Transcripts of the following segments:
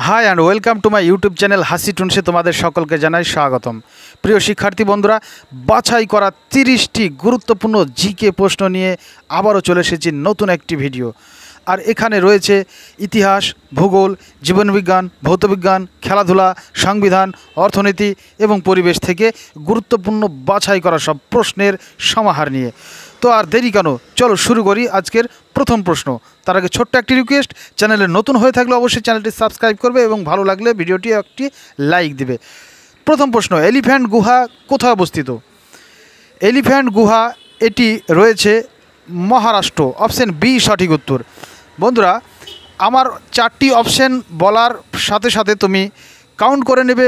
High and welcome to my YouTube channel হাসি টুনসে তোমাদের সকলকে জানাই স্বাগতম। প্রিয় শিক্ষার্থী বন্ধুরা, বাছাই করা 30টি গুরুত্বপূর্ণ জিকে প্রশ্ন নিয়ে আবারও চলে এসেছি নতুন একটি ভিডিও। আর এখানে রয়েছে ইতিহাস, ভূগোল, জীবনবিজ্ঞান, ভৌতবিজ্ঞান, খেলাধুলা, সংবিধান, অর্থনীতি এবং পরিবেশ থেকে গুরুত্বপূর্ণ বাছাই করা সব প্রশ্নের সমাহার নিয়ে। তো আর দেরি কেন, চলো শুরু করি আজকের প্রথম প্রশ্ন। তার আগে ছোট্ট একটি রিকোয়েস্ট, চ্যানেলে নতুন হয়ে থাকলে অবশ্যই চ্যানেলটি সাবস্ক্রাইব করবে এবং ভালো লাগলে ভিডিওটি একটি লাইক দিবে। প্রথম প্রশ্ন, এলিফ্যান্ট গুহা কোথায় অবস্থিত? এলিফ্যান্ট গুহা এটি রয়েছে মহারাষ্ট্র। অপশন বি সঠিক উত্তর। বন্ধুরা, আমার 4টি অপশন বলার সাথে সাথে তুমি কাউন্ট করে নেবে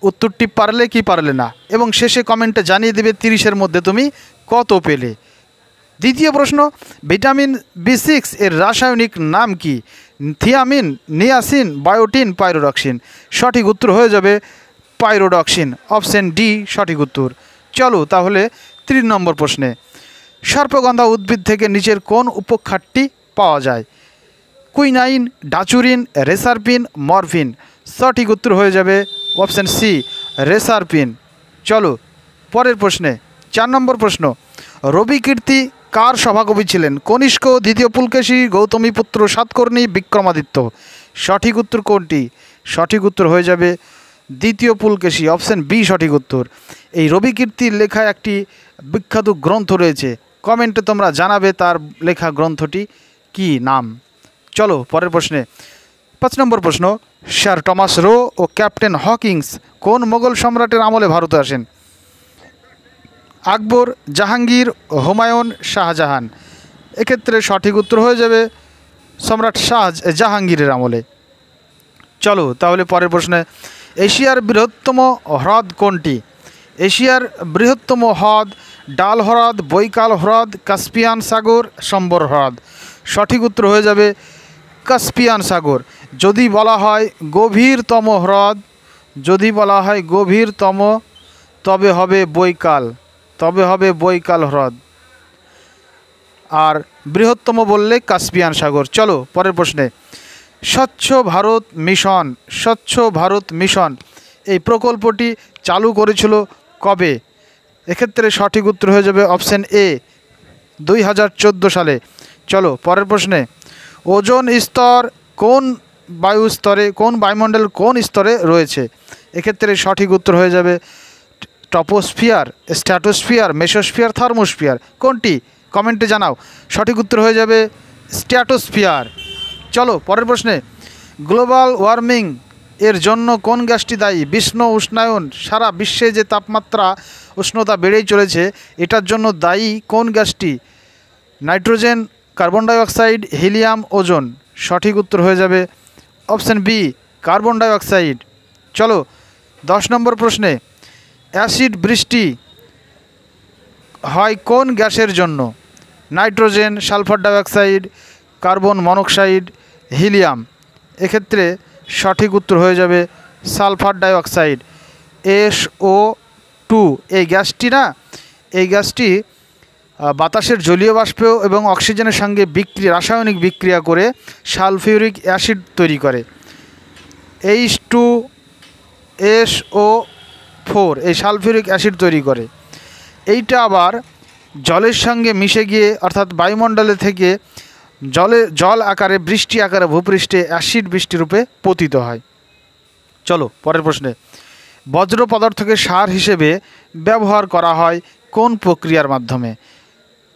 উত্তরটি পারলে কি পারলে না, এবং শেষে কমেন্টে জানিয়ে দেবে 30-এর মধ্যে তুমি কত পেলে। দ্বিতীয় প্রশ্ন, ভিটামিন B6 এর রাসায়নিক নাম কি? Thiamine, niacin, বায়োটিন, pyridoxine. সঠিক উত্তর হয়ে যাবে পাইরোডক্সিন। অপশন ডি সঠিক উত্তর। চলো তাহলে 3 নম্বর প্রশ্নে, সর্পগন্ধা উদ্ভিদ থেকে নিচের কোন উপখাতটি পাওয়া যায়? কুইনাইন, ডাচুরিন, রেসারপিন, মরফিন। সঠিক উত্তর হয়ে যাবে অপশন সি রেসারপিন। চলো পরের প্রশ্নে, 4 নম্বর প্রশ্ন, রবিকীর্তি কার সভাকবি ছিলেন? কনিষ্ক, দ্বিতীয় পুলকেশী, গৌতমীপুত্র সাতকর্ণী, বিক্রমাদিত্য। সঠিক উত্তর কোনটি? সঠিক উত্তর হয়ে যাবে দ্বিতীয় পুলকেশী। অপশন বি সঠিক উত্তর। এই রবিকীর্তির লেখা একটি বিখ্যাত গ্রন্থ রয়েছে, কমেন্টে তোমরা জানাবে তার লেখা গ্রন্থটি কি নাম। চলো পরের প্রশ্নে, 5 নম্বর প্রশ্ন, স্যার টমাস রো ও ক্যাপ্টেন হকিংস কোন মোগল সম্রাটের আমলে ভারতে আসেন? আকবর, জাহাঙ্গীর, হুমায়ুন, শাহজাহান। এক্ষেত্রে সঠিক উত্তর হয়ে যাবে সম্রাট জাহাঙ্গীরের আমলে। চলো তাহলে পরের প্রশ্নে, এশিয়ার বৃহত্তম হ্রদ কোনটি? এশিয়ার বৃহত্তম হ্রদ ডাল হ্রদ, বৈকাল হ্রদ, কাস্পিয়ান সাগর, সম্বর হ্রদ। সঠিক উত্তর হয়ে যাবে কাস্পিয়ান সাগর। যদি বলা হয় গভীরতম হ্রদ, যদি বলা হয় গভীরতম, তবে হবে বৈকাল হ্রদ, আর বৃহত্তম বললে কাস্পিয়ান সাগর। চলো পরের প্রশ্নে, স্বচ্ছ ভারত মিশন এই প্রকল্পটি চালু করেছিল কবে? এক্ষেত্রে সঠিক উত্তর হয়ে যাবে অপশন এ 2014 সালে। চলো পরের প্রশ্নে, ওজোন স্তর কোন বায়ুমণ্ডলের কোন স্তরে রয়েছে? এক্ষেত্রে সঠিক উত্তর হয়ে যাবে ট্রপোস্ফিয়ার, স্ট্র্যাটোস্ফিয়ার, মেসোস্ফিয়ার, থার্মোস্ফিয়ার। কোনটি? কমেন্টে জানাও। সঠিক উত্তর হয়ে যাবে স্ট্র্যাটোস্ফিয়ার। চলো পরের প্রশ্নে, গ্লোবাল ওয়ার্মিং এর জন্য কোন গ্যাসটি দায়ী? বিশ্ব উষ্ণায়ন, সারা বিশ্বে যে তাপমাত্রা উষ্ণতা বেড়েই চলেছে, এটার জন্য দায়ী কোন গ্যাসটি? Nitrogen, carbon dioxide, helium, ozone. সঠিক উত্তর হয়ে যাবে অপশন বি কার্বন ডাইঅক্সাইড। চলো 10 নম্বর প্রশ্নে, অ্যাসিড বৃষ্টি হয় কোন গ্যাসের জন্য? Nitrogen, sulphur dioxide, carbon monoxide, helium. এক্ষেত্রে সঠিক উত্তর হয়ে যাবে সালফার ডাইঅক্সাইড, SO2। এই গ্যাসটি বাতাসের জলীয় বাষ্প এবং অক্সিজেনের সঙ্গে রাসায়নিক বিক্রিয়া করে সালফিউরিক অ্যাসিড তৈরি করে, H2SO4 এই সালফিউরিক অ্যাসিড তৈরি করে। এইটা আবার জলের সঙ্গে মিশে গিয়ে, অর্থাৎ বায়ুমণ্ডলে থেকে জল আকারে, বৃষ্টি আকারে ভূপৃষ্ঠে অ্যাসিড বৃষ্টি রূপে পতিত হয়। চলো পরের প্রশ্নে, বজ্র পদার্থকে সার হিসেবে ব্যবহার করা হয় কোন প্রক্রিয়ার মাধ্যমে?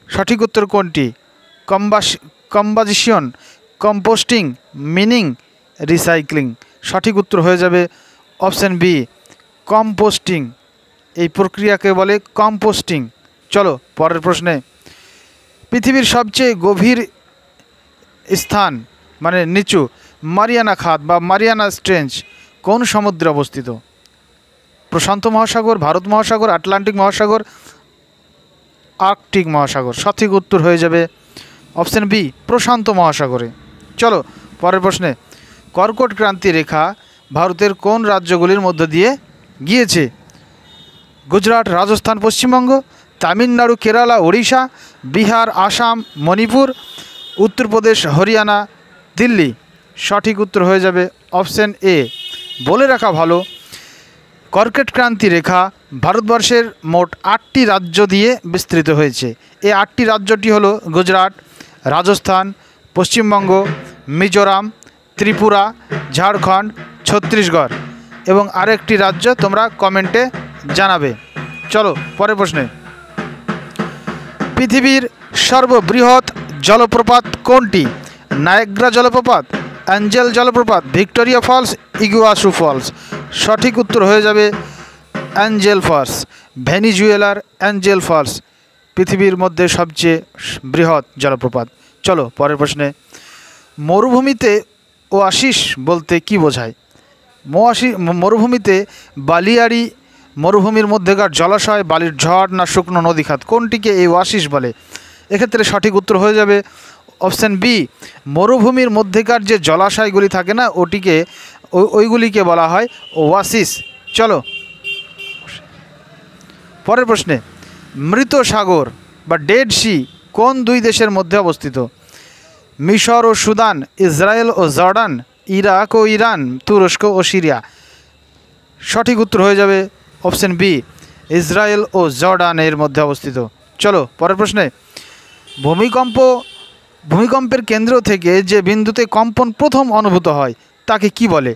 সঠিক উত্তর কোনটি? কম্বাজিশন, কম্পোস্টিং, মিনিং, রিসাইক্লিং। সঠিক উত্তর হয়ে যাবে অপশন বি কম্পোস্টিং। এই প্রক্রিয়াকে বলে কম্পোস্টিং। চলো পরের প্রশ্নে, পৃথিবীর সবচেয়ে গভীর স্থান মানে নিচু মারিয়ানা খাত বা মারিয়ানা ট্রেঞ্চ কোন সমুদ্রে অবস্থিত? প্রশান্ত মহাসাগর, ভারত মহাসাগর, আটলান্টিক মহাসাগর, আর্কটিক মহাসাগর। সঠিক উত্তর হয়ে যাবে অপশন বি প্রশান্ত মহাসাগরে। চলো পরের প্রশ্নে, কর্কট ক্রান্তি রেখা ভারতের কোন রাজ্যগুলির মধ্য দিয়ে গিয়েছে? গুজরাট, রাজস্থান, পশ্চিমবঙ্গ, তামিলনাড়ু, কেরালা, ওড়িশা, বিহার, আসাম, মণিপুর, উত্তরপ্রদেশ, হরিয়ানা, দিল্লি। সঠিক উত্তর হয়ে যাবে অপশন এ। বলে রাখা ভালো, কর্কেট ক্রান্তি রেখা ভারতবর্ষের মোট 8টি রাজ্য দিয়ে বিস্তৃত হয়েছে। এই 8টি রাজ্যটি হলো গুজরাট, রাজস্থান, পশ্চিমবঙ্গ, মিজোরাম, ত্রিপুরা, ঝাড়খণ্ড, ছত্তিশগড় এবং আরেকটি রাজ্য তোমরা কমেন্টে জানাবে। চলো পরের প্রশ্নে। পৃথিবীর সর্ববৃহৎ জলপ্রপাত কোনটি? নায়াগ্রা জলপ্রপাত, অ্যাঞ্জেল জলপ্রপাত, ভিক্টোরিয়া ফলস, ইগুয়াসু ফলস। সঠিক উত্তর হয়ে যাবে অ্যাঞ্জেল ফলস। ভেনিজুয়েলার অ্যাঞ্জেল ফলস পৃথিবীর মধ্যে সবচেয়ে বৃহৎ জলপ্রপাত। চলো পরের প্রশ্নে। মরুভূমিতে ওয়াসিস বলতে কি বোঝায়? মরুভূমিতে বালিয়াড়ি, মরুভূমির মধ্যেকার জলাশয়, বালির ঝড় না শুকনো নদী খাত, কোনটিকে এই ওয়াসিস বলে? এক্ষেত্রে সঠিক উত্তর হয়ে যাবে অপশান বি। মরুভূমির মধ্যেকার যে জলাশয়গুলি থাকে না, ওইগুলিকে বলা হয় ওয়াসিস। চলো পরের প্রশ্নে। মৃত সাগর বা ডেড সি কোন দুই দেশের মধ্যে অবস্থিত? মিশর ও সুদান, ইসরায়েল ও জর্ডান, ইরাক ও ইরান, তুরস্ক ও সিরিয়া। সঠিক উত্তর হয়ে যাবে অপশন বি, ইসরায়েল ও জর্ডানের মধ্যে অবস্থিত। চলো পরের প্রশ্নে। ভূমিকম্পের কেন্দ্র থেকে যে বিন্দুতে কম্পন প্রথম অনুভূত হয় তাকে কি বলে?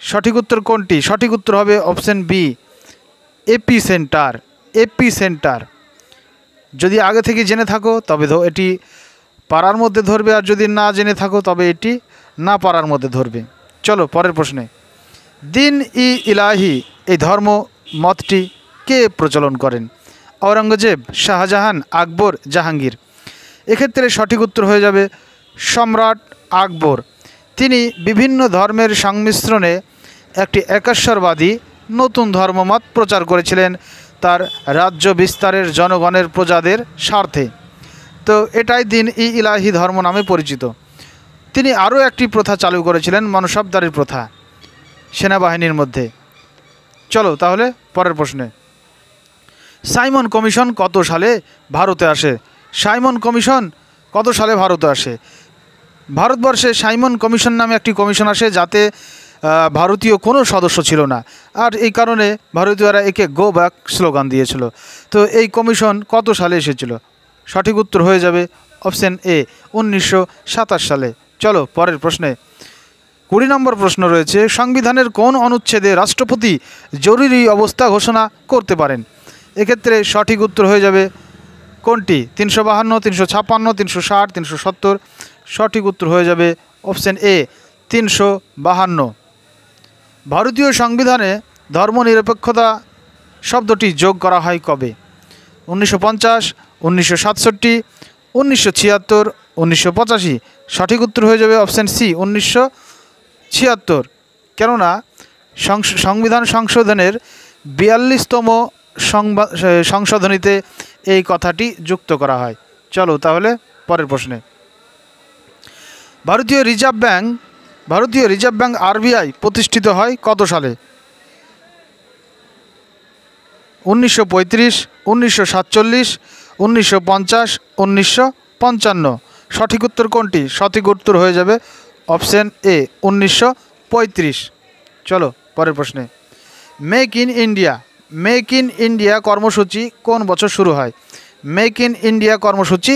সঠিক উত্তর কোনটি? সঠিক উত্তর হবে অপশন বি, এপিসেন্টার। এপিসেন্টার যদি আগে থেকে জেনে থাকো তবে এটি পারার মধ্যে ধরবে, আর যদি না জেনে থাকো তবে এটি না পারার মধ্যে ধরবে। চলো পরের প্রশ্নে। দিন ই ইলাহি এই ধর্ম মতটি কে প্রচলন করেন? আওরঙ্গজেব, শাহজাহান, আকবর, জাহাঙ্গীর। এক্ষেত্রে সঠিক উত্তর হয়ে যাবে সম্রাট আকবর। তিনি বিভিন্ন ধর্মের সংমিশ্রণে একটি একেশ্বরবাদী নতুন ধর্মমত প্রচার করেছিলেন তার রাজ্য বিস্তারের জনগণের প্রজাদের স্বার্থে। তো এটাই দিন ই ইলাহি ধর্ম নামে পরিচিত। তিনি আরও একটি প্রথা চালু করেছিলেন, মানসবদারির প্রথা সেনাবাহিনীর মধ্যে। চলো তাহলে পরের প্রশ্নে। সাইমন কমিশন কত সালে ভারতে আসে? সাইমন কমিশন কত সালে ভারতে আসে? ভারতবর্ষে সাইমন কমিশন নামে একটি কমিশন আসে, যাতে ভারতীয় কোনো সদস্য ছিল না, আর এই কারণে ভারতীয়রা একে গো ব্যাক স্লোগান দিয়েছিল। তো এই কমিশন কত সালে এসেছিল? সঠিক উত্তর হয়ে যাবে অপশন এ, 1927 সালে। চলো পরের প্রশ্নে। 20 নম্বর প্রশ্ন রয়েছে, সংবিধানের কোন অনুচ্ছেদে রাষ্ট্রপতি জরুরি অবস্থা ঘোষণা করতে পারেন? এক্ষেত্রে সঠিক উত্তর হয়ে যাবে কোনটি? 352, 356, 360, 370। সঠিক উত্তর হয়ে যাবে অপশন এ, 352। ভারতীয় সংবিধানে ধর্মনিরপেক্ষতা শব্দটি যোগ করা হয় কবে? 1950, 1967, 1976, 1985। সঠিক উত্তর হয়ে যাবে অপশান সি, 1976। কেননা সংবিধান সংশোধনের 42তম সংশোধনীতে এই কথাটি যুক্ত করা হয়। চলো তাহলে পরের প্রশ্নে। ভারতীয় রিজার্ভ ব্যাংক আরবিআই প্রতিষ্ঠিত হয় কত সালে? 1935, 1947, 1950, 1955। সঠিক উত্তর কোনটি? সঠিক উত্তর হয়ে যাবে অপশন এ, 1935। চলো পরের প্রশ্নে। মেক ইন ইন্ডিয়া কর্মসূচি কোন বছর শুরু হয়? মেক ইন ইন্ডিয়া কর্মসূচি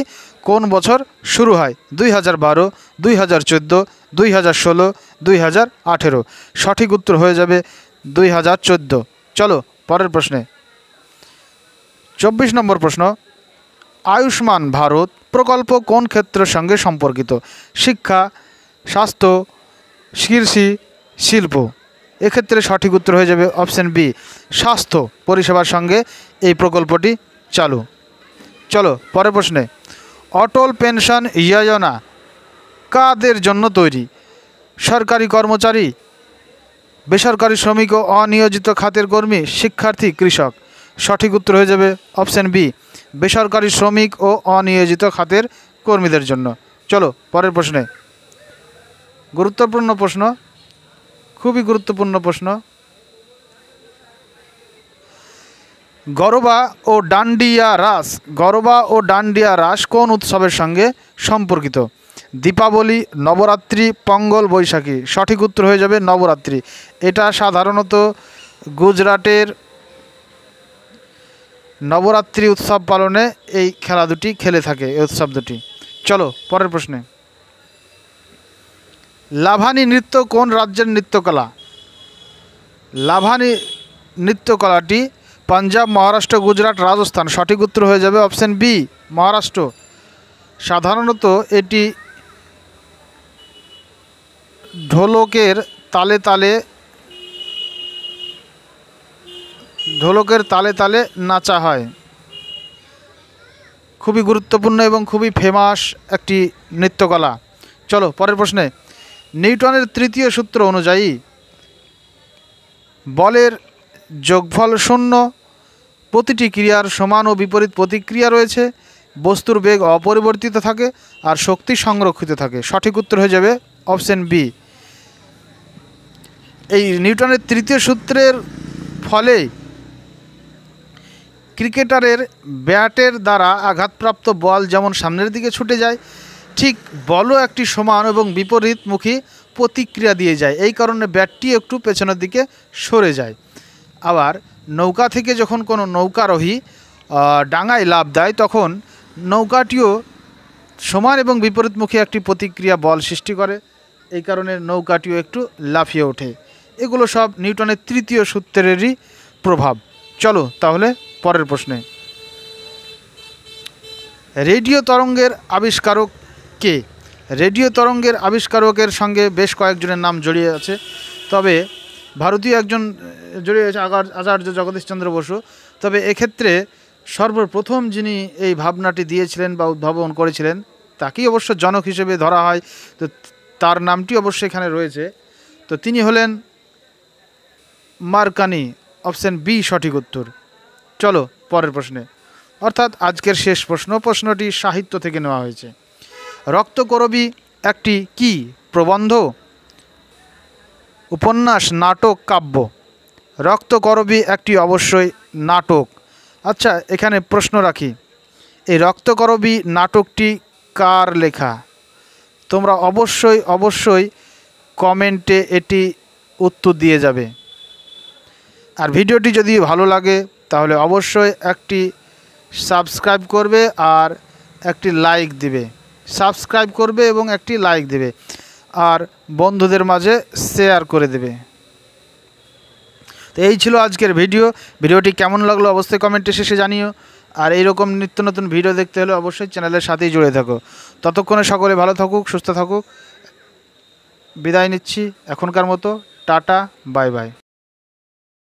কোন বছর শুরু হয়? 2012, 2014, 2016, 2018। সঠিক উত্তর হয়ে যাবে 2014। চলো পরের প্রশ্নে। 24 নম্বর প্রশ্ন। আয়ুষ্মান ভারত প্রকল্প কোন ক্ষেত্রের সঙ্গে সম্পর্কিত? শিক্ষা, স্বাস্থ্য, কৃষি, শিল্প। এক্ষেত্রে সঠিক উত্তর হয়ে যাবে অপশন বি, স্বাস্থ্য পরিষেবার সঙ্গে এই প্রকল্পটি চালু। চলো পরের প্রশ্নে। অটল পেনশন যোজনা কাদের জন্য তৈরি? সরকারি কর্মচারী, বেসরকারি শ্রমিক ও অনিয়োজিত খাতের কর্মী, শিক্ষার্থী, কৃষক। সঠিক উত্তর হয়ে যাবে অপশন বি, বেসরকারি শ্রমিক ও অনিয়োজিত খাতের কর্মীদের জন্য। চলো পরের প্রশ্নে। গুরুত্বপূর্ণ প্রশ্ন, খুবই গুরুত্বপূর্ণ প্রশ্ন। গরবা ও ডান্ডিয়া রাস কোন উৎসবের সঙ্গে সম্পর্কিত? দীপাবলি, নবরাত্রি, পঙ্গল, বৈশাখী। সঠিক উত্তর হয়ে যাবে নবরাত্রি। এটা সাধারণত গুজরাটের নবরাত্রি উৎসব পালনে এই খেলা দুটি খেলে থাকে, এই উৎসব দুটি। চলো পরের প্রশ্নে। লাভানি নৃত্য কোন রাজ্যের নৃত্যকলা? লাভানি নৃত্যকলাটি পাঞ্জাব, মহারাষ্ট্র, গুজরাট, রাজস্থান। সঠিক উত্তর হয়ে যাবে অপশন বি, মহারাষ্ট্র। সাধারণত এটি ঢোলকের তালে তালে নাচা হয়। খুবই গুরুত্বপূর্ণ এবং খুবই ফেমাস একটি নৃত্যকলা। চলো পরের প্রশ্নে। নিউটনের তৃতীয় সূত্র অনুযায়ী বলের যোগফল শূন্য, প্রতিটি ক্রিয়ার সমান ও বিপরীত প্রতিক্রিয়া রয়েছে, বস্তুর বেগ অপরিবর্তিত থাকে আর শক্তি সংরক্ষিত থাকে। সঠিক উত্তর হয়ে যাবে অপশন বি। এই নিউটনের তৃতীয় সূত্রের ফলে ক্রিকেটারের ব্যাটের দ্বারা আঘাতপ্রাপ্ত বল যেমন সামনের দিকে ছুটে যায়, ঠিক বলও একটি সমান এবং বিপরীতমুখী প্রতিক্রিয়া দিয়ে যায়। এই কারণে ব্যাটটি একটু পেছনের দিকে সরে যায়। আবার নৌকা থেকে যখন কোনো নৌকারোহী ডাঙায় লাফ দেয়, তখন নৌকাটিও সমান এবং বিপরীতমুখী একটি প্রতিক্রিয়া বল সৃষ্টি করে। এই কারণে নৌকাটিও একটু লাফিয়ে ওঠে। এগুলো সব নিউটনের তৃতীয় সূত্রেরই প্রভাব। চলো তাহলে পরের প্রশ্নে। রেডিও তরঙ্গের আবিষ্কারক কে? রেডিও তরঙ্গের আবিষ্কারকের সঙ্গে বেশ কয়েকজনের নাম জড়িয়ে আছে, তবে ভারতীয় একজন জড়িয়ে আছে, আচার্য জগদীশচন্দ্র বসু। তবে এক্ষেত্রে সর্বপ্রথম যিনি এই ভাবনাটি দিয়েছিলেন বা উদ্ভাবন করেছিলেন, তাকেই অবশ্য জনক হিসেবে ধরা হয়। তো তার নামটি অবশ্যই এখানে রয়েছে। তো তিনি হলেন মার্কানি। অপশন বি সঠিক উত্তর। চলো পরের প্রশ্নে, অর্থাৎ আজকের শেষ প্রশ্ন। প্রশ্নটি সাহিত্য থেকে নেওয়া হয়েছে। রক্তকরবী একটি কি? প্রবন্ধ, উপন্যাস, নাটক, কাব্য? রক্তকরবী একটি অবশ্যই নাটক। আচ্ছা, এখানে প্রশ্ন রাখি, এই রক্তকরবী নাটকটি কার লেখা? তোমরা অবশ্যই কমেন্টে এটি উত্তর দিয়ে যাবে। আর ভিডিওটি যদি ভালো লাগে তাহলে অবশ্যই একটি সাবস্ক্রাইব করবে আর একটি লাইক দিবে। সাবস্ক্রাইব করবে এবং একটি লাইক দেবে আর বন্ধুদের মাঝে শেয়ার করে দেবে। তো এই ছিল আজকের ভিডিওটি কেমন লাগলো অবশ্যই কমেন্টে শেষে জানিও। আর এইরকম নিত্য নতুন ভিডিও দেখতে হলে অবশ্যই চ্যানেলের সাথেই জুড়ে থাকো। ততক্ষণে সকলে ভালো থাকুক, সুস্থ থাকুক। বিদায় নিচ্ছি এখনকার মতো। Tata, bye bye.